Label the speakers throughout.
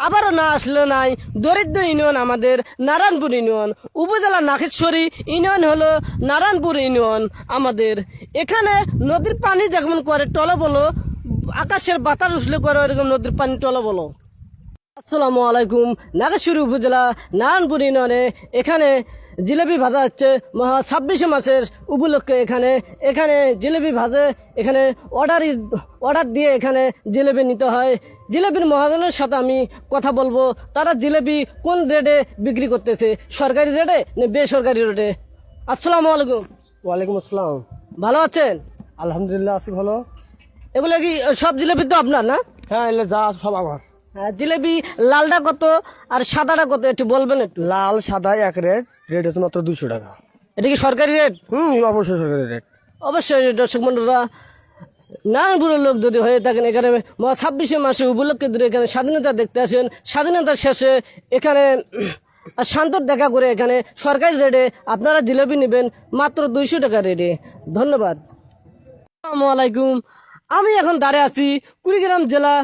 Speaker 1: আবারও না আসলে নাই দরিদ্র ইউনিয়ন আমাদের নারায়ণপুর ইউনিয়ন, উপজেলা নাগেশ্বরী ইউনিয়ন হলো নারায়ণপুর ইউনিয়ন আমাদের। এখানে নদীর পানি যেমন করে টলবলো, আকাশের বাতাস উঠলে করে এরকম নদীর পানি টলবলো। আসসালামু আলাইকুম। নাগেশ্বরী উপজেলা নারায়ণপুর ইউনিয়নে এখানে জিলেবি ভাজা হচ্ছে 26 মাসের উপলক্ষে। এখানে জিলেবি ভাজে, এখানে অর্ডার দিয়ে এখানে জিলেবি নিতে হয়। জিলেবির মহাজনের সাথে আমি কথা বলবো, তারা জিলেবি কোন রেটে বিক্রি করতেছে, সরকারি রেটে না বেসরকারি রেটে। আসসালামু আলাইকুম।
Speaker 2: ওয়ালাইকুম আসসালাম।
Speaker 1: ভালো আছেন?
Speaker 2: আলহামদুলিল্লাহ আছি ভালো।
Speaker 1: এগুলো কি সব জিলেবি তো আপনার না?
Speaker 2: হ্যাঁ, এলে যা সব আমার।
Speaker 1: হ্যাঁ, জিলেবি লালটা কত আর সাদাটা কত একটু বলবেন একটু?
Speaker 2: লাল সাদা এক রেট, রেট হচ্ছে মাত্র 200 টাকা।
Speaker 1: এটা কি সরকারি রেট?
Speaker 2: অবশ্যই সরকারি রেট।
Speaker 1: অবশ্যই। দর্শক বন্ধুরা, নারায়ণপুরের লোক যদি হয়ে থাকেন, এখানে 26 মাসে উপলক্ষে ধরে এখানে স্বাধীনতা দেখতে আসেন। স্বাধীনতা শেষে এখানে শান্তর দেখা করে এখানে সরকারি রেটে আপনারা জিলেবি নেবেন মাত্র 200 টাকা রেটে। ধন্যবাদ। আসসালামু আলাইকুম। আমি এখন দাঁড়িয়ে আছি কুড়িগ্রাম জেলা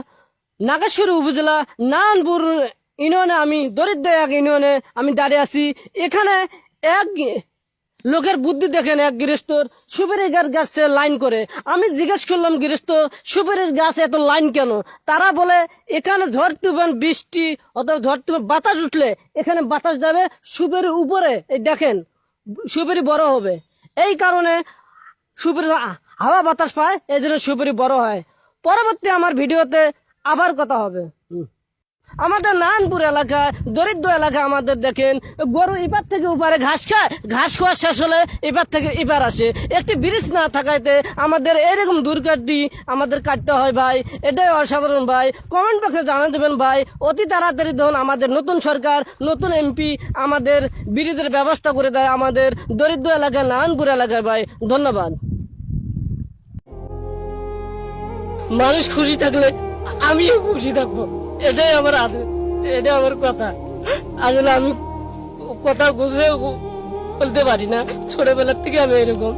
Speaker 1: নাগেশ্বরী উপজেলা নারায়ণপুর ইউনিয়নে। আমি দরিদ্র এক ইউনিয়নে আমি দাঁড়িয়ে আছি। এখানে এক লোকের বুদ্ধি দেখেন, এক গৃহস্থর সুপারি গাছে লাইন করে। আমি জিজ্ঞেস করলাম, গৃহস্থ সুপারির গাছ এত লাইন কেন? তারা বলে এখানে ঝড় তুফান বৃষ্টি অথবা ঝড় তুফান বাতাস উঠলে এখানে বাতাস যাবে সুপারির উপরে। এই দেখেন সুপারি বড় হবে, এই কারণে সুপারি হাওয়া বাতাস পায়, এই জন্য সুপারি বড় হয়। পরবর্তী আমার ভিডিওতে আবার কথা হবে। আমাদের নারায়ণপুর এলাকায় দরিদ্র এলাকা আমাদের দেখেন, গরু এপার থেকে ওপারে ঘাস খায়, ঘাস খাওয়া শেষ হলে এপার থেকে এপার আসে। একটি ব্রিজ না থাকাতে আমাদের এরকম দুর্ঘটনা আমাদের কাটতে হয় ভাই। এটাই অসাধারণ ভাই। কমেন্ট বক্সে জানিয়ে দেবেন ভাই। অতি তাড়াতাড়ি ধরুন আমাদের নতুন সরকার, নতুন এমপি আমাদের ব্রিজের ব্যবস্থা করে দেয় আমাদের দরিদ্র এলাকায়, নারায়ণপুর এলাকায় ভাই। ধন্যবাদ। মানুষ খুশি থাকলে আমিও খুশি থাকবো, এটাই আমার আদেশ, এটা আমার কথা। আসলে আমি কথা বুঝে বলতে পারি না, ছোটবেলার থেকে আমি এরকম।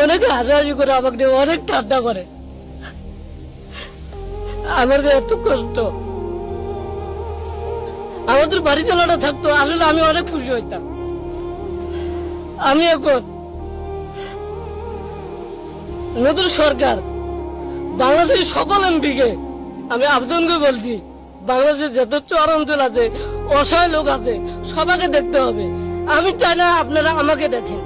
Speaker 1: অনেক হাসাহাসি করে, আমাকে অনেক ঠান্ডা করে। আমার যে এত কষ্ট, আমাদের বাড়ি চালানো থাকতো, আসলে আমি অনেক খুশি হইতাম। আমি এখন নতুন সরকার, বাংলাদেশের সকল এমপিকে আমি আবেদন করে বলছি, বাংলাদেশের যত চর অঞ্চল আছে, অসহায় লোক আছে, সবাইকে দেখতে হবে। আমি চাই না আপনারা আমাকে দেখেন,